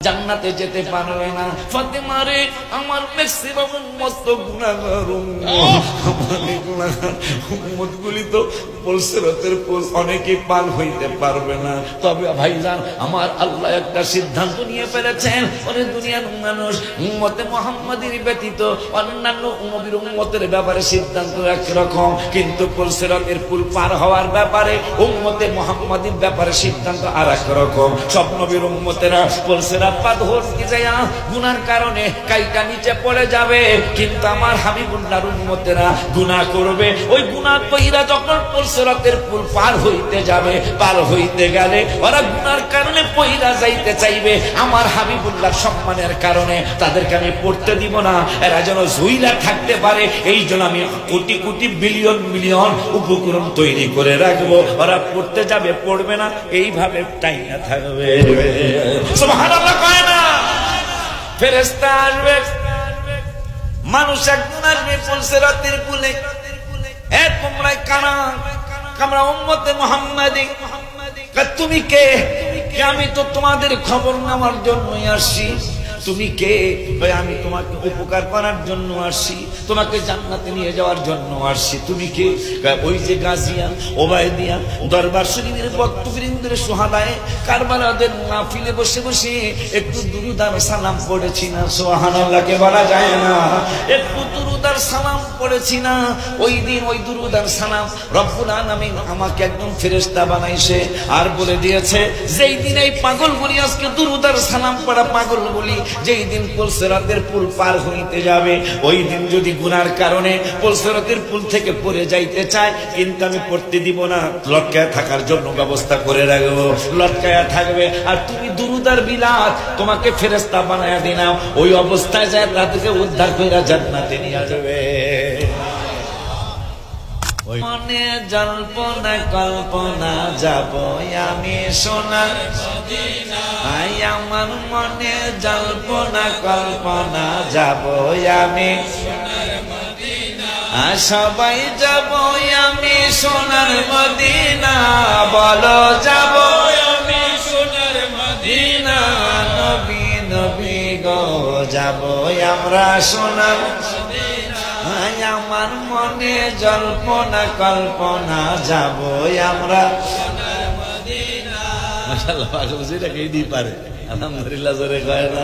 জান্নাতে যেতে পারবে না। ফাতেমা রে, আমার ম্যাক্সিমাম উম্মত তো গুনাহগার উম্মতগুলি তো পুলসিরাতের পুল অনেকে পার হইতে পারবে না। তবে ভাইজান, আমার আল্লাহ একটা সিদ্ধান্ত নিয়ে ফেলেছেন, ওরে দুনিয়ার মানুষ, উম্মতে মুহাম্মাদীর ব্যতীত অন্যান্য নবীর উম্মতের ব্যাপারে সিদ্ধান্ত একরকম, কিন্তু পুলসিরাতের পুল পার হওয়ার ব্যাপারে উম্মতে মুহাম্মাদীর ব্যাপারে সিদ্ধান্ত আর এক রকম। সব নবীর উম্মতেরা পুলসিরাত গুনার কারণে কাইটা নিচে পড়ে যাবে, কিন্তু আমার হাবিবুল্লাহর উম্মতেরা গুনাহ করবে। ওই গুনাহ কইরা যখন পুলসিরাতের পুল পার হইতে যাবে, পার হইতে গেলে ওরা গুনার কারণে পইরা যাইতে চাইবে। আমার হাবিবুল্লাহর সম্মানের কারণে তাদেরকে আমি পড়তে দিব না, এরা যেন ঝুইলা থাকতে পারে। এই জন্য আমি কোটি কোটি বিলিয়ন মিলিয়ন উপকরণ তৈরি করে রাখবো, ওরা পড়তে যাবে, পড়বে না, এইভাবে টাইনা থাকবে। সুবহানাল্লাহ কয় না? ফেরেশতা আসবে, মানুষ একজন আসবে পুলসিরাতের পুলে, এ তোমরা কারা? আমরা উম্মতে মুহাম্মাদী। তুমি কে? আমি তো তোমাদের খবর নেওয়ার জন্যই আসছি। তুমি কে? আমি তোমাকে উপকার করার জন্য আসছি, তোমাকে জান্নাতে নিয়ে যাওয়ার জন্য আসছি। তুমি কে? ওই যে গাজিয়া, ওবায়দিয়া, দরবার শরীফের বক্তবৃন্দের সুহাদায়ে কারবালাদের মাহফিলে বসে বসে একটু দুরূদ আর সালাম পড়েছি না? সুবহানাল্লাহকে বলা যায় না? একটু দুরূদ আর সালাম পড়েছি না? ওই দিন ওই দুরূদ আর সালাম রব্বুল আলামিন আমাকে একদম ফেরেশতা বানাইছে, আর বলে দিয়েছে যেই দিন এই পাগলগুলি আজকে দুরূদ আর সালাম পড়া পাগলগুলি যেই দিন পুলসিরাতের পুল পার হইতে যাবে, ওই দিন যদি গুনার কারণে পুলসিরাতের পুল থেকে পড়ে যাইতে চায়, কিন্তু আমি পড়তে দিব না, লটকায় থাকার জন্য ব্যবস্থা করে রাখবো, লটকায় থাকবে। আর তুমি দুরূদ আর বিলাত তোমাকে ফেরেশতা বানায়া দিলাম, ওই অবস্থায় যায় তাদেরকে উদ্ধার করে জান্নাতে নিয়ে যাবে। মনে জল্পনা কল্পনা যাব আমি সোনার মদিনা, আমার মনে জল্পনা কল্পনা যাব আমি সোনার মদিনা, সবাই যাব আমি সোনার মদিনা, বলো যাব আমি সোনার মদিনা, নবী নবী গো যাব আমরা সোনার মদিনা, আমার মনে জল্পনা কল্পনা যাব আমরা সোনার মদিনা। মাশাআল্লাহ, পাগলজিটাকে দিই পারে, আলহামদুলিল্লাহ জোরে কয় না?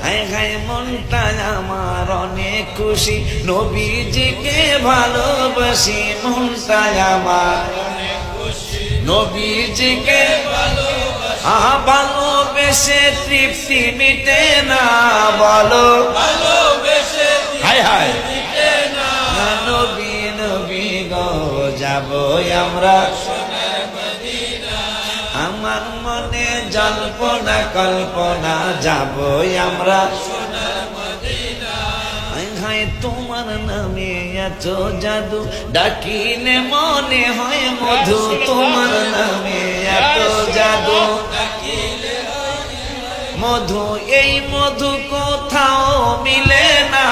হায় হায় মনটা আমার অনেক খুশি, নবীজিকে ভালোবাসি, মনটা আমার অনেক খুশি, নবীজিকে ভালোবেসে তৃপ্তি মিটে না, বলো ভালোবেসে হায় হায় নবী নবী গো যাব আমরা সোনার মদিনা, আমার মনে জল্পনা কল্পনা যাব আমরা সোনার মদিনা। হায় তোমার নামে এত জাদু, ডাকিলে মনে হয় মধু, তোমার নামে এত জাদু ডাকিলে মধু, এই মধু কোথাও মিলে না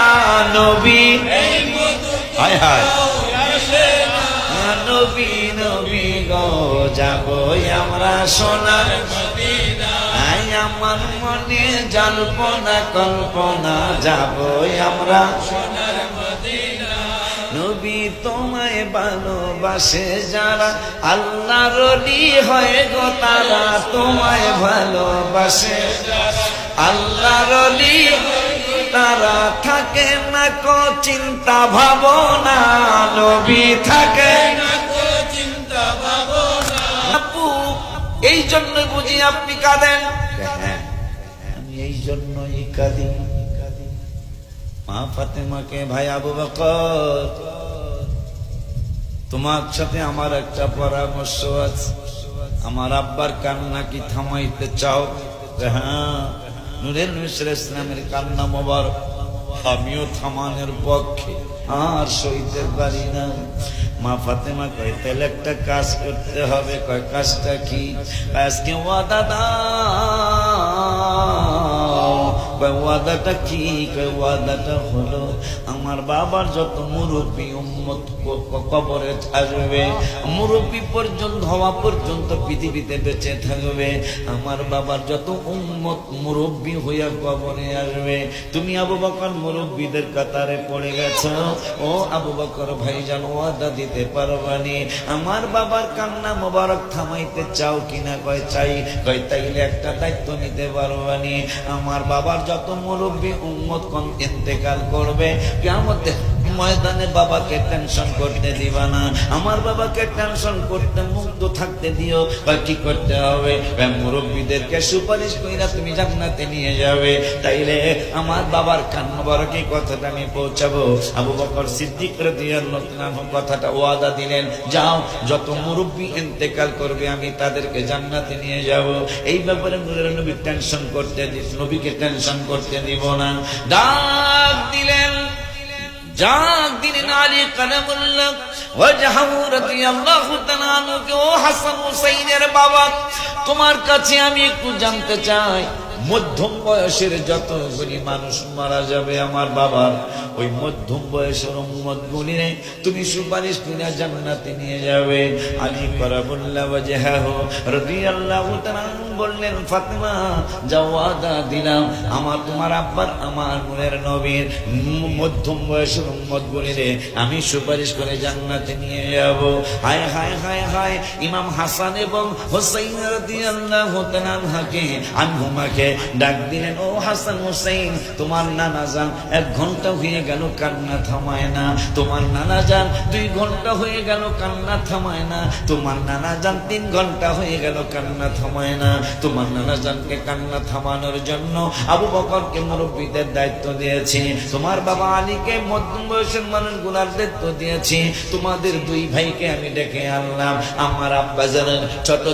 নবী, এই মধু হায় হায় নবী নবী গো যাব আমরা সোনার মদিনা, আমার মনে জল্পনা কল্পনা যাব আমরা সোনার মদিনা। নবী তোমায় ভালোবাসে যারা, আল্লাহর ওলি হয় গো তারা, তোমায় ভালোবাসে যারা আল্লাহর ওলি তারা, থাকে না কো চিন্তা ভাবনা, নবী থাকে না কো চিন্তা ভাবনা। আপু এই জন্য বুঝি আপনি কাঁদেন? হ্যাঁ, আমি এই জন্যই কাঁদি। মা ফাতেমাকে, ভাই আবু বকর, তোমার সাথে আমার একটা পরামর্শ আছে। আমার আব্বার কান্না কি থামাইতে চাও? হ্যাঁ, নূরের মিশর ইসলামের কান্না মোবারক আমিও থামানোর পক্ষে, আর সইতে পারি না। মা ফাতেমা কয় তাহলে একটা কাজ করতে হবে। কয় কাজটা কি? আজকে ওয়াদা দাও, কয় ওয়াদাটা কি? কয় ওয়াদাটা হলো আমার বাবার যত মুরব্বী উম্মত কবরে আসবে, মুরব্বী পর্যন্ত হওয়া পর্যন্ত পৃথিবীতে বেঁচে থাকবে, আমার বাবার যত উম্মত মুরব্বী হইয়া কবরে আসবে, তুমি আবু বকর মুরব্বীদের কাতারে পড়ে গেছো। ও আবু বকর ভাইজান, ওয়াদা দিতে পারবানি আমার বাবার কান্না মোবারক থামাইতে চাও কিনা? কয় চাই। কয় তাইলে একটা দায়িত্ব নিতে পারবানি, আমার বাবার যত মুরব্বী উম্মত কোন ইন্তেকাল করবে, কিয়ামতের ময়দানে বাবাকে টেনশন করতে দিবা না, আমার বাবাকে টেনশন করতে মুক্ত থাকতে দিও। বা কি করতে হবে? মুরব্বীদেরকে সুপারিশ কইরা তুমি জান্নাতে নিয়ে যাবে। তাইলে আমার বাবার কান মোবারকে কথাটা আমি পৌঁছাবো। আবু বকর সিদ্দিক রাদিয়াল্লাহু আনহু কথাটা ওয়াদা দিলেন, যাও যত মুরব্বী ইন্তেকাল করবে আমি তাদেরকে জান্নাতে নিয়ে যাব। এই ব্যাপারে নূরের নবী টেনশন করতে নবীকে টেনশন করতে দিব না। ডাক দিলেন আলী কালামুল্লাহ ওয়াজহু রাদিয়াল্লাহু তাআলা আনহু, ও হাসান হুসাইনের বাবা, তোমার কাছে আমি একটু জানতে চাই, মধ্যম বয়সের যতগুলি মানুষ মারা যাবে আমার বাবার, ওই মধ্যম বয়সের উম্মত গুলিরে তুমি সুপারিশ করে জান্নাতে নিয়ে যাবে। আলী কারামুল্লাহ ওয়াজহু রাদিয়াল্লাহু তাআলা বললেন, ফাতেমা যাও, ওয়াদা দিলাম আমার তোমার আব্বার আমার নূরের নবীর মধ্যম বয়সের উম্মত গুলিরে আমি সুপারিশ করে জান্নাতে নিয়ে যাব। হায় হায় হায় হায়, ইমাম হাসান এবং হুসাইন রাদিয়াল্লাহু তাআলা আনহুমাকে ডাক দিলেন, ও হাসান হুসাইন, তোমার নানা যান 1 ঘন্টা হয়ে গেল কান্না থামায় না, তোমার নানা যান 2 ঘন্টা হয়ে গেল কান্না থামায় না, তোমার নানা যান 3 ঘন্টা হয়ে গেল কান্না থামায় না। তোমার নানা জানকে কান্না থামানোর জন্য আবু বকরকে মুরব্বীদের দায়িত্ব দিয়েছি, তোমার বাবা আলীকে মধ্যম বয়সের মানুষগুলার দায়িত্ব দিয়েছি, তোমাদের 2 ভাইকে আমি ডেকে আনলাম। আমার আব্বা জানেন যত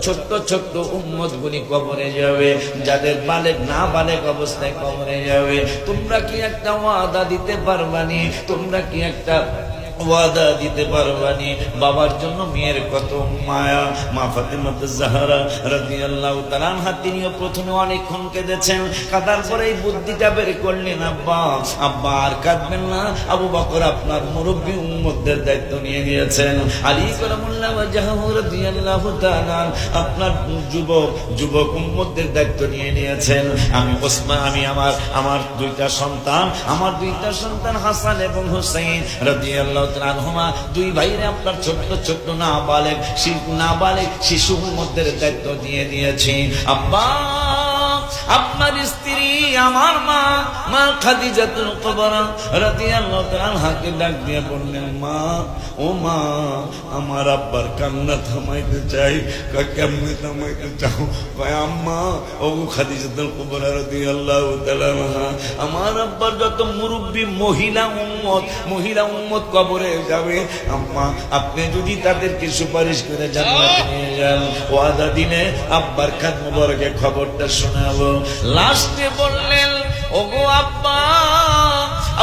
ছোট্ট ছোট্ট উম্মত গুলি কবরে যাবে, যাদের বালেগ না বালেগ অবস্থায় কবরে যাবে, তোমরা কি একটা ওয়াদা দিতে পারবানি? তোমরা কি একটা ওয়াদা দিতে পারবানি? বাবার জন্য মেয়ের কত মায়া। মা ফাতেমা জাহরা রাদিয়াল্লাহু তাআলা আনহা তিনিও প্রথমে অনেকক্ষণ কেঁদেছেন, কাঁদার পরে এই বুদ্ধিটা বের করলেন, আব্বা আব্বা আর কাঁদবেন না, আবু বকর আপনার মুরব্বী উম্মতদের দায়িত্ব নিয়ে নিয়েছেন। আলী কারামুল্লাহ ওয়াজহু রাদিয়াল্লাহু তাআলা আপনার যুবক উম্মতদের দায়িত্ব নিয়ে নিয়েছেন। আমি ওসমান, আমি আমার 2টা সন্তান হাসান এবং হুসাইন রাদিয়াল্লাহু তাআলা আনহুমা 2 ভাইরে আপনার ছোট্ট নাবালেগ শিশু উম্মতদের দায়িত্ব দিয়ে দিয়েছি। আব্বা আপনার স্ত্রী আমার মা খাদিজাতুল কুবরা রাদিয়াল্লাহু তাআলা আনহাকে ডাক দিয়ে বললেন, মা ও মা, আমার আব্বার কান্না থামাইতে চাই। কেমনে থামাইতে চাও? কয় আম্মা ও খাদিজাতুল কুবরা রাদিয়াল্লাহু তাআলা আনহা, আমার আব্বার যত মুরব্বী মহিলা উম্মত কবরে যাবে, আম্মা আপনি যদি তাদেরকে সুপারিশ করে জান্নাতে নিয়ে যান, ওয়াদা দিলে আব্বার কান মোবারকে খবরটা শোনাবো। লাস্টে বললেন, ওগো আব্বা,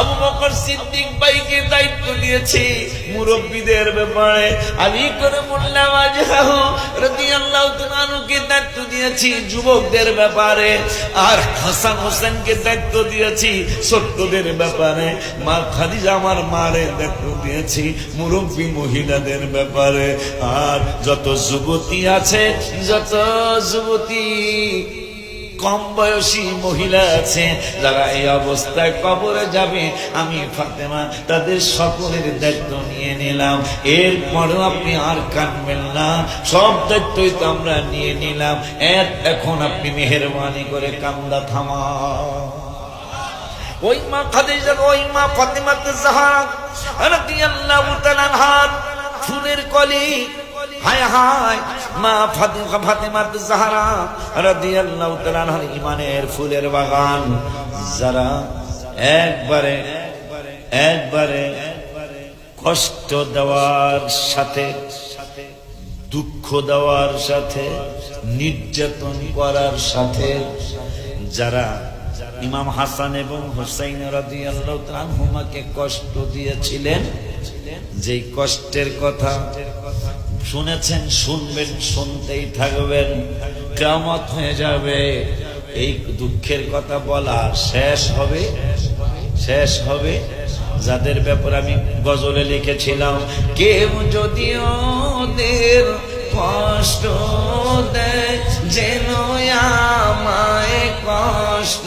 আবু বকর সিদ্দিক ভাইকে দায়িত্ব দিয়েছি মুরব্বীদের ব্যাপারে, আলী কারামুল্লাহ ওয়াজহু রাদিয়াল্লাহু তাআলা আনহুকে দায়িত্ব দিয়েছি যুবকদের ব্যাপারে, আর হাসান হোসেনকে দায়িত্ব দিয়েছি ছোট্টদের ব্যাপারে, মা খাদিজা আমার মারে দায়িত্ব দিয়েছি মুরব্বী মহিলাদের ব্যাপারে। আর যত যুবতী আছে, কম বয়সী মহিলা আছে, যারা এই অবস্থায় কবরে যাবে, আমি ফাতেমা তাদের সকলের দায়িত্ব নিয়ে নিলাম। এরপরেও আপনি আর কাঁদবেন না, সব দায়িত্বই তো আমরা নিয়ে নিলাম, এখন আপনি মেহেরবানি করে কান্দা থামা। ওই মা খাদিজা, ওই মা ফাতেমা জাহরা রাদিয়াল্লাহু তাআলা আনহার ফুলের কলি, হায় হায় মা ফাতেমা জাহরা রাদিয়াল্লাহু তাআলা আনহার ইমানের ফুলের বাগান, যারা একবারে কষ্ট দেওয়ার সাথে, দুঃখ দেওয়ার সাথে, নির্যাতন করার সাথে, যারা ইমাম হাসান এবং হুসাইন রাদিয়াল্লাহু তাআলা আনহুমাকে কষ্ট দিয়েছিলেন, যেই কষ্টের কথা শুনেছেন, শুনবেন, শুনতেই থাকবেন, কিয়ামত হয়ে যাবে, এই দুঃখের কথা বলা শেষ হবে যাদের ব্যাপারে আমি গজলে লিখেছিলাম, কেউ যদি ওদের কষ্ট দেয় যেন আমায় কষ্ট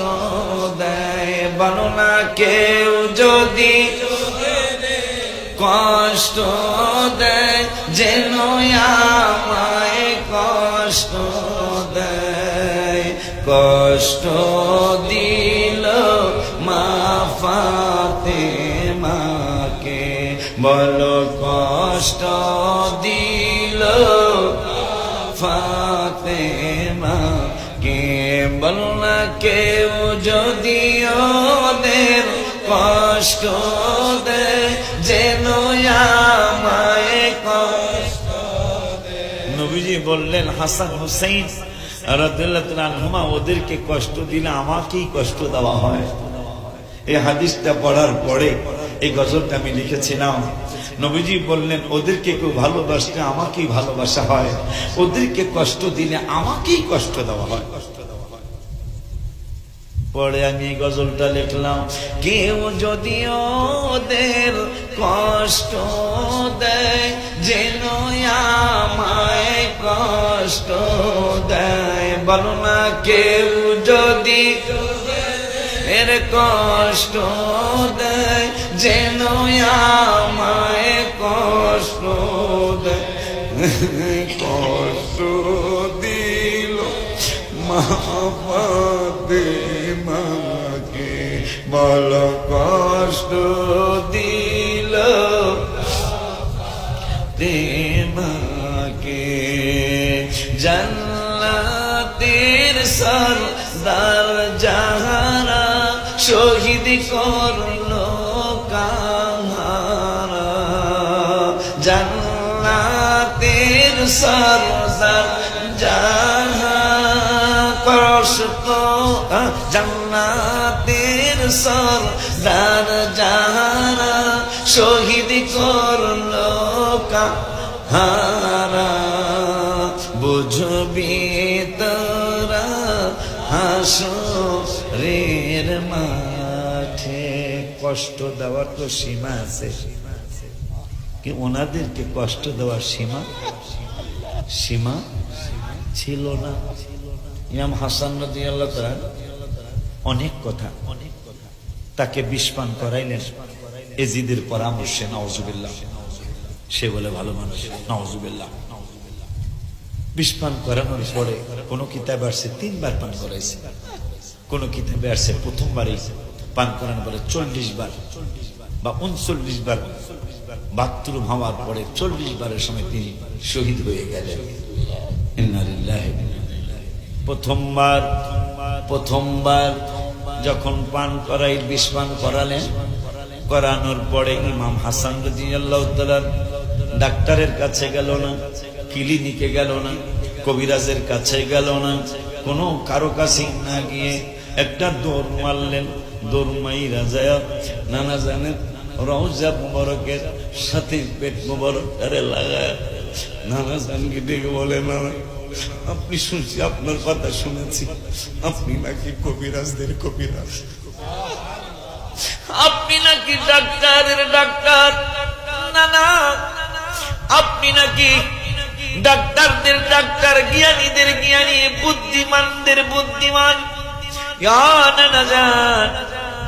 দেয়। বলো না, কেউ যদি কষ্ট দেয় যেন আমায় কষ্ট দেয়। কষ্ট দিল মা ফাতেমাকে, বলো কষ্ট দিল ফাতেমাকে। বলো না, কেউ যদি ওদের কষ্ট দেয় যেন আমায় কষ্ট দেয়। নবীজি বললেন, হাসান হুসাইন রাদিয়াল্লাহু তাআলা আনহুমা ওদেরকে কষ্ট দিলে আমাকেই কষ্ট দেওয়া হয়। এই হাদিসটা পড়ার পরে এই গজলটা আমি লিখেছিলাম। নবীজি বললেন, ওদেরকে কেউ ভালোবাসলে আমাকেই ভালোবাসা হয়, ওদেরকে কষ্ট দিলে আমাকেই কষ্ট দেওয়া হয়। পরে আমি এই গজলটা লিখলাম, কেউ যদি ওদের কষ্ট দেয় যেন আমায় কষ্ট দেয়। বলো না, কেউ যদি এর কষ্ট দেয় যেন আমায় কষ্ট দেয়। কষ্ট দিল মা ফাতেমাকে, বলো কষ্ট দিল ফাতেমাকে। জান্নাতের সরদার যাহারা শহীদ করলো কাহারা, জান্নাতের সরদার যাহারা কষ্ট, জান্নাতের সরদার যাহারা শহীদ করলো কাহারা। বুঝবি তোরা হাসরের মাঠে, কষ্ট দেওয়ার তো সীমা আছে, কি ওনাদেরকে কষ্ট দেওয়ার সীমা ছিল না। ইমাম হাসান রাদিয়াল্লাহু তাআলা অনেক কথা, তাকে বিষ পান করাইলেন এজিদের পরামর্শে। নাউজুবিল্লাহ, সে বলে ভালো মানুষ, নাউজুবিল্লাহ। বিষ পান করানোর পরে কোন কিতাবে আসছে 3 বার পান করাইছে, কোন কিতাবে আসছে প্রথমবারই পান করানোর পরে 40 বার বা 39 বার বাথরুম হওয়ার পরে 40 বারের সময় তিনি শহীদ হয়ে গেলেন। ইন্না লিল্লাহি। প্রথমবার যখন পান করাই, বিষ পান করালেন, করানোর পরে ইমাম হাসান রাদিয়াল্লাহু তাআলা ডাক্তারের কাছে গেল না, ক্লিনিকে গেল না, কবিরাজের কাছে গেল না, কোনো কারো কাছে না গিয়ে একটা দৌড় মারলেন। দৌড় মাইরা যায় নানা জানেন রওজা মুবারকের সাথে পেট মুবারক আরে লাগায় নানা জানকে ডেকে বলে, নানা আপনি শুনছি, আপনার কথা শুনেছি, আপনি নাকি কবিরাজদের কবিরাজ, আপনি নাকি ডাক্তারের ডাক্তার, নানা আপনি নাকি ডাক্তারদের ডাক্তার, জ্ঞানীদের জ্ঞানী, বুদ্ধিমানদের বুদ্ধিমান। নানা জান,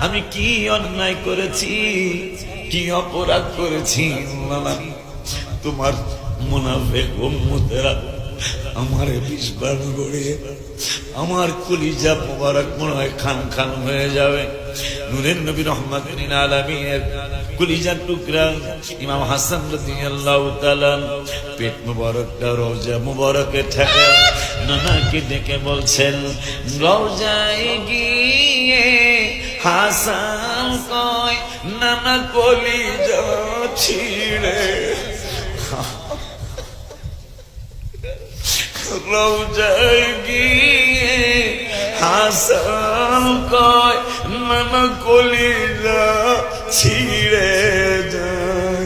আমি কি অন্যায় করেছি, কি অপরাধ করেছি? নানা, তোমার মুনাফিক উম্মতেরা আমারে বিষ পান করে আমার কলিজা মোবারক মনে হয় খান খান হয়ে যাবে। নূরের নবী রহমাতুল লিল আলামিনের কলিজার টুকরা ইমাম হাসান রাদিয়াল্লাহু তাআলা পেট মোবারকটা রওজা মোবারকে ঠেকে নানাকে ডেকে বলছেন, রওজায় গিয়ে হাসান কয়, নানা কলিজা ছিঁড়ে। রওজায় গিয়ে হাসান কয়, নানা কলিজা ছিঁড়ে যায়,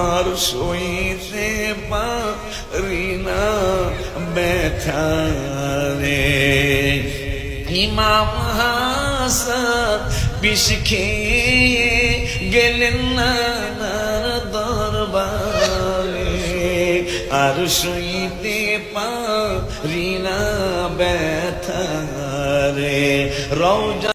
আর সইতে পারি না ব্যথা রে। ইমাম হাসান বিষ খেয়ে গেলেন নানার দরবারে, আর শুইতে পারি না ব্যথা রে। রওজা